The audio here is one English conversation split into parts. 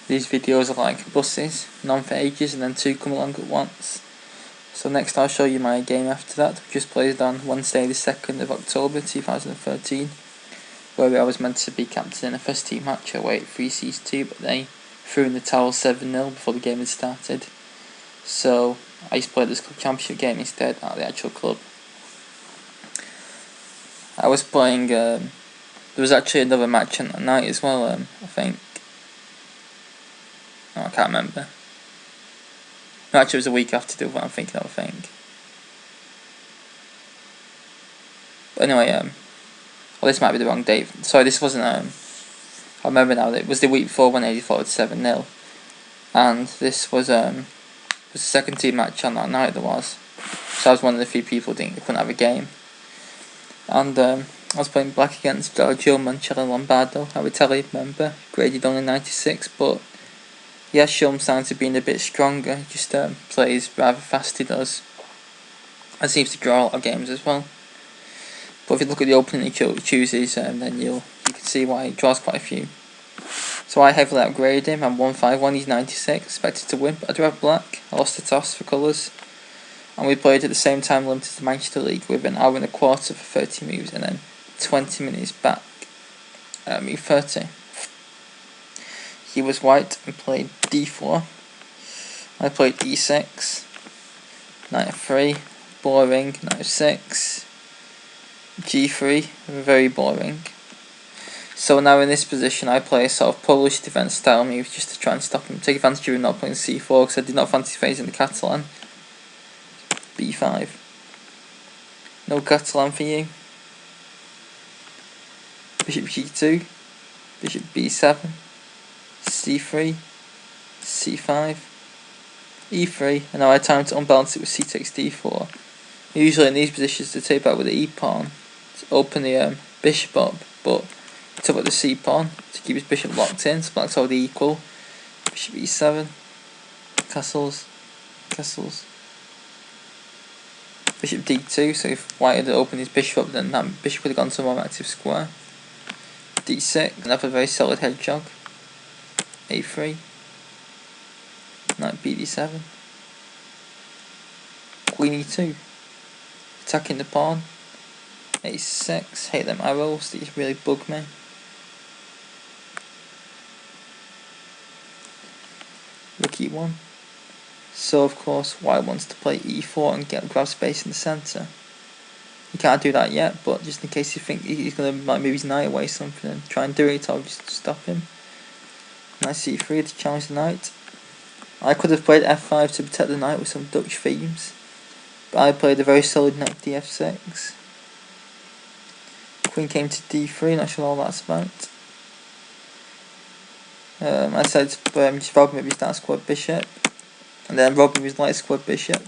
These videos are like buses, none for ages and then two come along at once. So next I'll show you my game after that, which was played on Wednesday the 2nd of October 2013, where I was meant to be captain in a first team match at Qe3 Rf4, but they threw in the towel 7-0 before the game had started. So I used to play this club championship game instead at the actual club. I was playing, there was actually another match on that night as well, I think. Oh, I can't remember. No, actually it was a week after the one I'm thinking of, I think. But anyway, well, this might be the wrong date. Sorry, this wasn't, I remember now, it was the week before when 84 had 7-0. And this was the second team match on that night there was. So I was one of the few people who couldn't have a game. And I was playing black against Girgio Menchelli-Lombardo, a WhiteElo member, graded only 96, but he has shown signs of being a bit stronger. He just plays rather fast, he does, and seems to draw a lot of games as well. But if you look at the opening he chooses, then you can see why he draws quite a few. So I heavily upgraded him. I'm 151, he's 96, expected to win, but I do have black. I lost the toss for colours. And we played at the same time limited to Manchester League with an hour and a quarter for 30 moves and then 20 minutes back move 30. He was white and played d4. I played e6, Nf3, boring, Nf6, G3, very boring. So now in this position I play a sort of Polish defence style move just to try and stop him, take advantage of him not playing c4 because I did not fancy facing the Catalan. b5. No Catalan for you. Bishop g2, Bishop b7, c3, c5, e3, and now I have time to unbalance it with c takes d4. Usually in these positions to take back with the e pawn to open the bishop up, but he took out the c pawn to keep his bishop locked in, so black's already equal. Bishop e7, castles, castles. Bishop d2, so if white had opened his bishop up, then that bishop would have gone to a more active square. d6, another very solid hedgehog. a3, knight bd7, queen e2, attacking the pawn. a6, hate them arrows, these really bug me. Rook e1. So of course white wants to play e4 and grab space in the centre. He can't do that yet, but just in case you think he's going to move his knight away something and try and do it, I'll just stop him. Knight c3 to challenge the knight. I could have played f5 to protect the knight with some Dutch themes, but I played a very solid knight df6. Queen came to d3, not sure all that's about. I decided to just rob him with his dark squad bishop, and then rob him with his light squad bishop.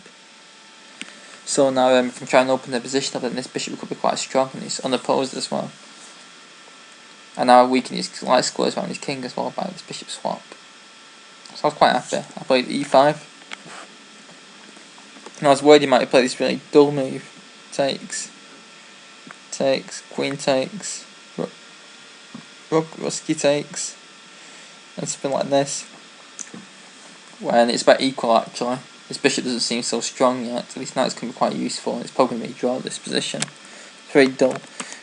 So now if I'm trying to open the position up, then this bishop could be quite strong and he's unopposed as well. And now I weaken his light squares around his king as well by this bishop swap. So I was quite happy. I played e5. And I was worried he might have played this really dull move. Takes, queen takes, Rusky takes, and something like this. When it's about equal actually. This bishop doesn't seem so strong yet, so these knights can be quite useful, and it's probably going to draw this position. It's very dull.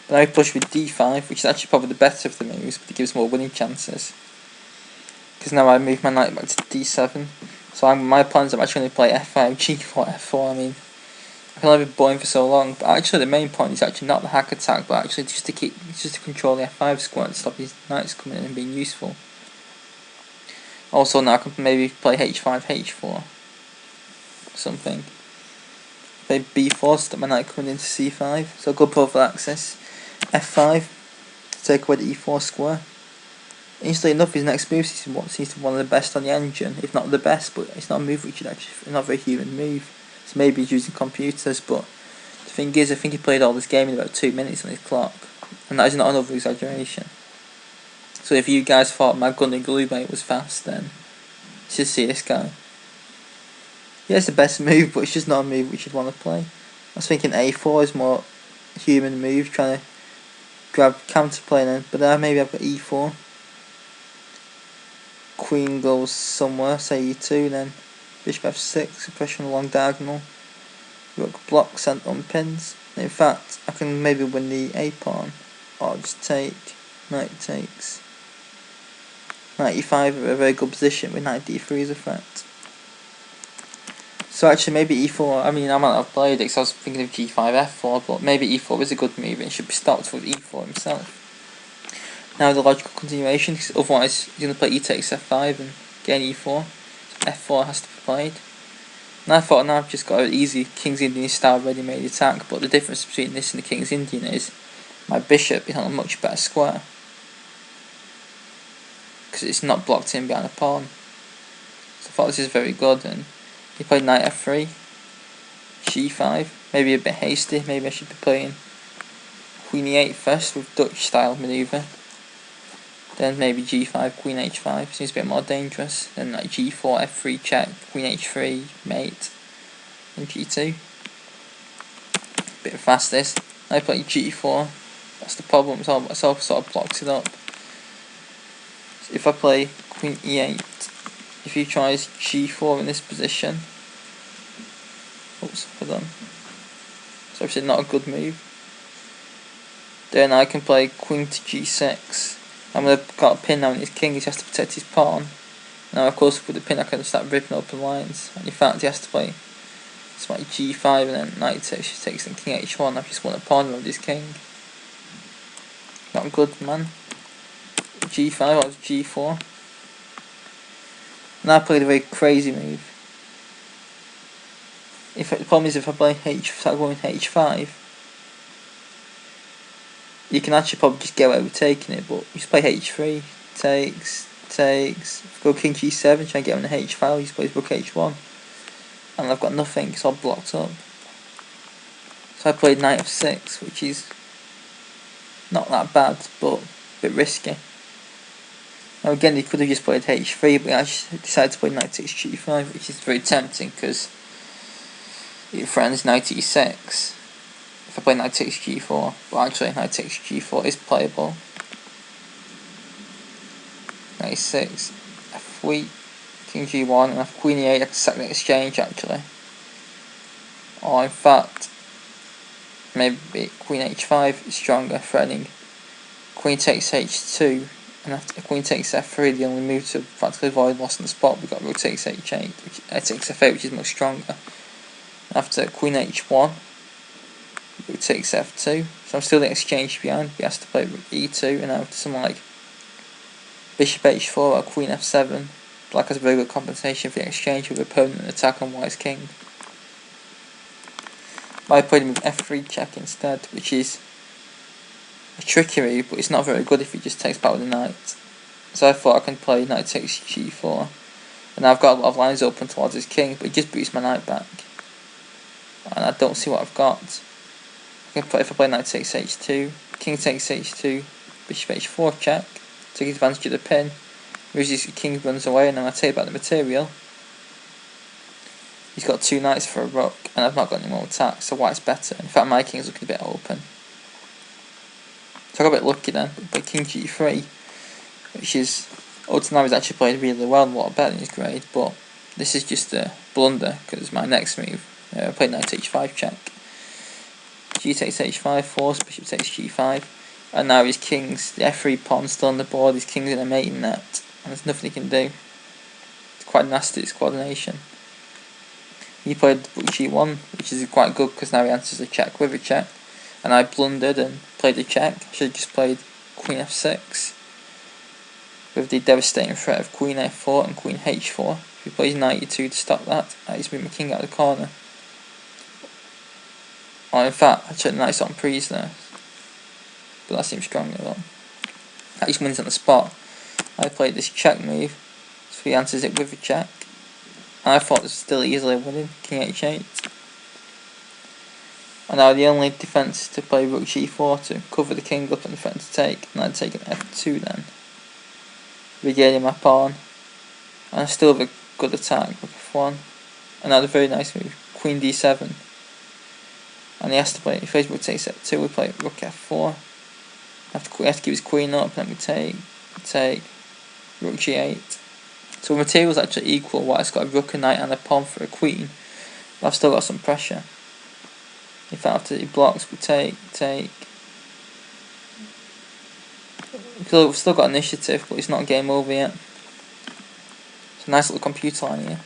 But now I push with d5, which is actually probably the better of the moves, but it gives more winning chances. Because now I move my knight back to d7. So my plans are actually going to play f5, g4, f4. I mean, I can only be boring for so long, but actually the main point is actually not the hack attack, but actually just to control the f5 square and stop these knights coming in and being useful. Also now I can maybe play h5, h4. Something. Play b4, stop my knight coming into c5, so good prophylaxis. f5 to take away the e4 square. Interestingly enough, his next move seems to be one of the best on the engine, if not the best, but it's not a move which is actually not a very human move. So maybe he's using computers, but the thing is, I think he played all this game in about 2 minutes on his clock, and that is not another exaggeration. So if you guys thought my gun and glue bait was fast, then you should see this guy. Yeah, it's the best move, but it's just not a move which you'd want to play. I was thinking a4 is more human move, trying to grab counterplay then, but maybe I've got e4. queen goes somewhere, say e2, then bishop f6, suppression along diagonal, rook blocks and unpins. In fact, I can maybe win the a pawn, or just take, knight takes. Knight e5 are a very good position with knight d3 as a threat. So actually maybe e4, I mean I might have played it because I was thinking of g5 f4, but maybe e4 is a good move and should be stopped with e4 himself. Now the logical continuation, because otherwise he's going to play e takes f5 and gain e4, so f4 has to be played. And I thought now I've just got an easy King's Indian style ready-made attack, but the difference between this and the King's Indian is my bishop is on a much better square, because it's not blocked in behind a pawn. So I thought this is very good, and he played knight f3, g5, maybe a bit hasty, maybe I should be playing queen e8 first with Dutch style manoeuvre. Then maybe g5, queen h5, seems a bit more dangerous. Then like g4, f3 check, queen h3, mate, and g2. Bit fast this. I play g4, that's the problem, it's all sort of blocks it up. So if I play queen e8, if he tries g4 in this position, oops, hold on. It's obviously not a good move. Then I can play queen to g6. I'm going to got a pin now in his king, he has to protect his pawn. Now of course with the pin I can start ripping open lines. And in fact he has to play it's like g5 and then knight takes then king h1. I've just won a pawn with his king. Not good, man. g5 or g4. Now I played a very crazy move. The problem is if I play start going h5, you can actually probably just get away with taking it, but you just play h3, takes, go king g7, try and get him in the h file, he just plays rook h1, and I've got nothing, it's all blocked up. So I played knight f6, which is not that bad, but a bit risky. Now again, he could have just played h3, but I decided to play knight takes g5, which is very tempting, because it threatens knight e6. If I play knight takes g4, but actually knight takes g4 is playable. Knight 6, f3, king g1, and if queen e8 I can sack the exchange actually. Or in fact, maybe queen h5 is stronger, threatening queen takes h2, and after queen takes f3, the only move to practically avoid loss on the spot, we've got rook takes h8, takes f8, which is much stronger. After queen h1, rook takes f2, so I'm still the exchange behind. He has to play rook e2, and after something like bishop h4 or queen f7, black has a very good compensation for the exchange with a permanent attack on white's king. I played him with f3 check instead, which is a tricky move, but it's not very good if he just takes back with the knight. So I thought I can play knight takes g4, and now I've got a lot of lines open towards his king, but he just boots my knight back, and I don't see what I've got. If I play knight takes h2, king takes h2, bishop h4 check, take advantage of the pin, moves his king, runs away, and then I take back the material. He's got two knights for a rook, and I've not got any more attacks, so white's better. In fact, my king's looking a bit open. So I got a bit lucky then, but king g3, which is, up to now he's actually played really well, a lot better than his grade, but this is just a blunder, because my next move, I played knight h5 check. G takes h5, force, bishop takes g5, and now his king's, the f3 pawn's still on the board, his king's in a mating net, and there's nothing he can do. It's quite nasty, this coordination. He played rook g1, which is quite good because now he answers a check with a check, and I blundered and played a check. I should have just played queen f6 with the devastating threat of queen f4 and queen h4. If he plays knight e2 to stop that, I just move my king out of the corner. Or in fact, I checked the knight's on prise there, but that seems strong at all. That just wins on the spot. I played this check move, so he answers it with a check. And I thought this was still easily winning, king h8. And now the only defence to play rook g4 to cover the king up and the threat to take, and I'd take an f2 then, regaining my pawn. And I still have a good attack, rook f1. And now the very nice move, queen d7. And he has to play, if he plays rook takes f2, we play rook f4. He has to keep his queen up, then we take, rook g8. So the material's actually equal. White's got a rook, a knight and a pawn for a queen. But I've still got some pressure. In fact, after he blocks, we take. Because we've still got initiative, but it's not game over yet. It's a nice little computer line here.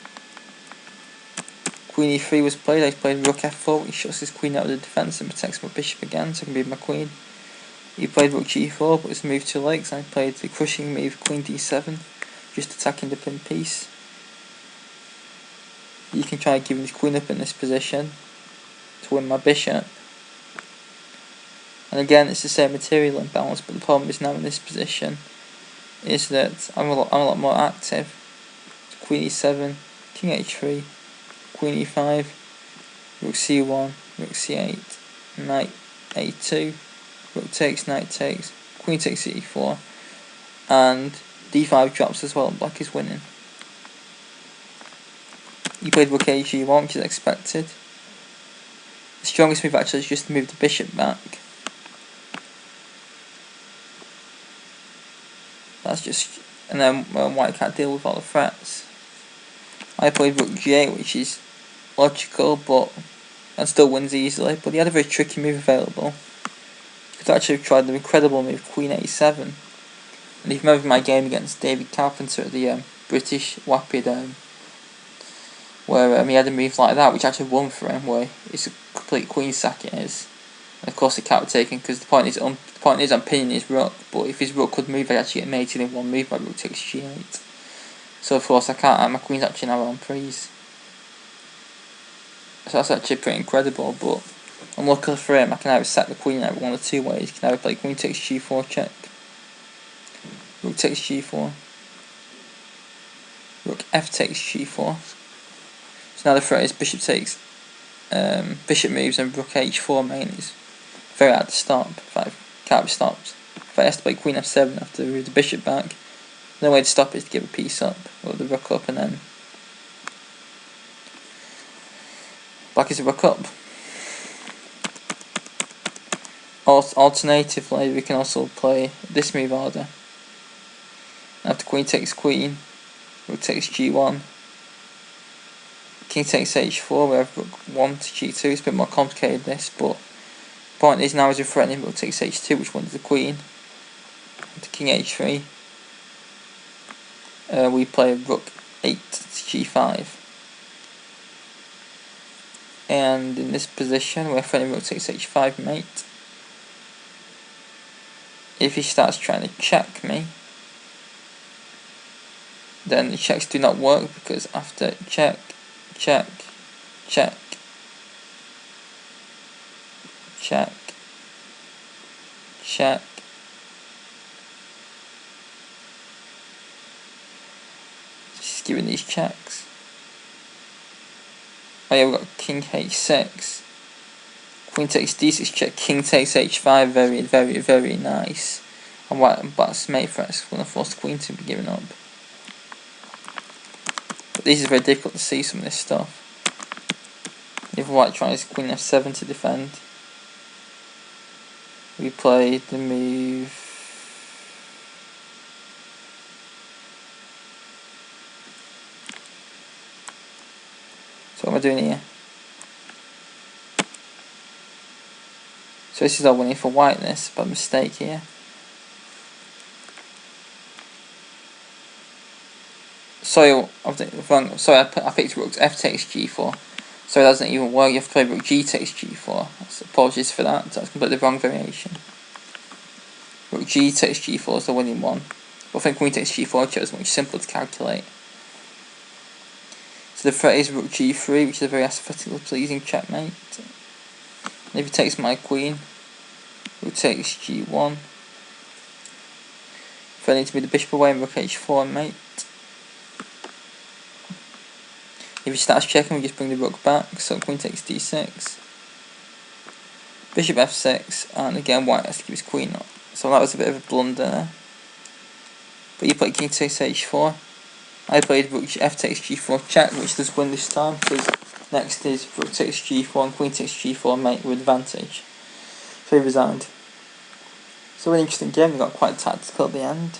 Queen E3 was played. I played Rook F4, which shuts his queen out of the defence and protects my bishop again, so I can move my queen. He played Rook G4, but it's moved too late, so I played the crushing move Queen D7, just attacking the pin piece. You can try giving his queen up in this position to win my bishop. And again, it's the same material imbalance, but the problem is now in this position is that I'm a lot more active. So Queen E7, King H3, Queen E5, Rook C1, Rook C8, Knight A2, Rook takes, Knight takes, Queen takes E4, and D5 drops as well. Black is winning. He played Rook Ag1, which is expected. The strongest move actually is just to move the bishop back. That's just, and then White can't deal with all the threats. I played Rook G8, which is logical, but and still wins easily. But he had a very tricky move available. He could actually have tried the incredible move Queen A7. And if you remember my game against David Carpenter at the British WhiteElo Dome, where he had a move like that, which actually won for him, where it's a complete queen sack it is. And of course, it can't be taken because the point is I'm pinning his rook. But if his rook could move, I'd actually get mated in one move by Rook takes G8. So of course I can't. My queen's actually now on prise. So that's actually pretty incredible. But unluckily for him, I can either sack the queen out one of two ways. You can either play Queen takes G4 check, Rook takes G4, Rook F takes G4. So now the threat is bishop takes, bishop moves and Rook H4 main is very hard to stop. In fact, can't be stopped. If I have to play Queen F7 I have to move the bishop back. The only way to stop it is to give a piece up, or the rook up, and then Black is a rook up. Alternatively, we can also play this move order. After Queen takes Queen, Rook takes G1, King takes H4, we have Rook 1 to G2. It's a bit more complicated this, but the point is now as we're threatening Rook takes H2, which wins the Queen. To King H3, we play Rook 8 to G5. And in this position, we're threatening Rook takes H5 mate. If he starts trying to check me, then the checks do not work, because after check, check, check, check, check, just giving these checks. Oh yeah, we've got King H6, Queen takes D6 check, King takes H5, very, very, very nice. And Black's mate threats going to force the Queen to be given up. But this is very difficult to see some of this stuff. If White tries Queen F7 to defend, we play the move. So what am I doing here? So this is all winning for White, this, but mistake here. Sorry, I picked Rook F takes G4. So it doesn't even work, you have to play Rook G takes G4. Apologies for that, that's completely the wrong variation. Rook G takes G4 is the winning one. But I think Queen takes G4 is much simpler to calculate. So the threat is Rook G3, which is a very aesthetically pleasing checkmate. And if he takes my Queen, Rook takes G1. Threatening to move the bishop away and Rook H4 mate. If he starts checking, we just bring the rook back, so Queen takes D6, Bishop F6, and again White has to keep his Queen up. So that was a bit of a blunder there. But you played King takes H4. I played Rook F takes G4 check, which does win this time, because next is Rook takes G4 and Queen takes G4 mate with advantage. So he resigned. So an interesting game, we got quite tactical at the end.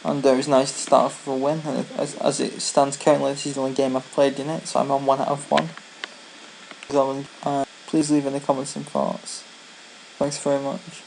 And it was nice to start off with a win, and as it stands currently, this is the only game I've played in it, so I'm on 1 out of 1. Please leave in the comments some thoughts. Thanks very much.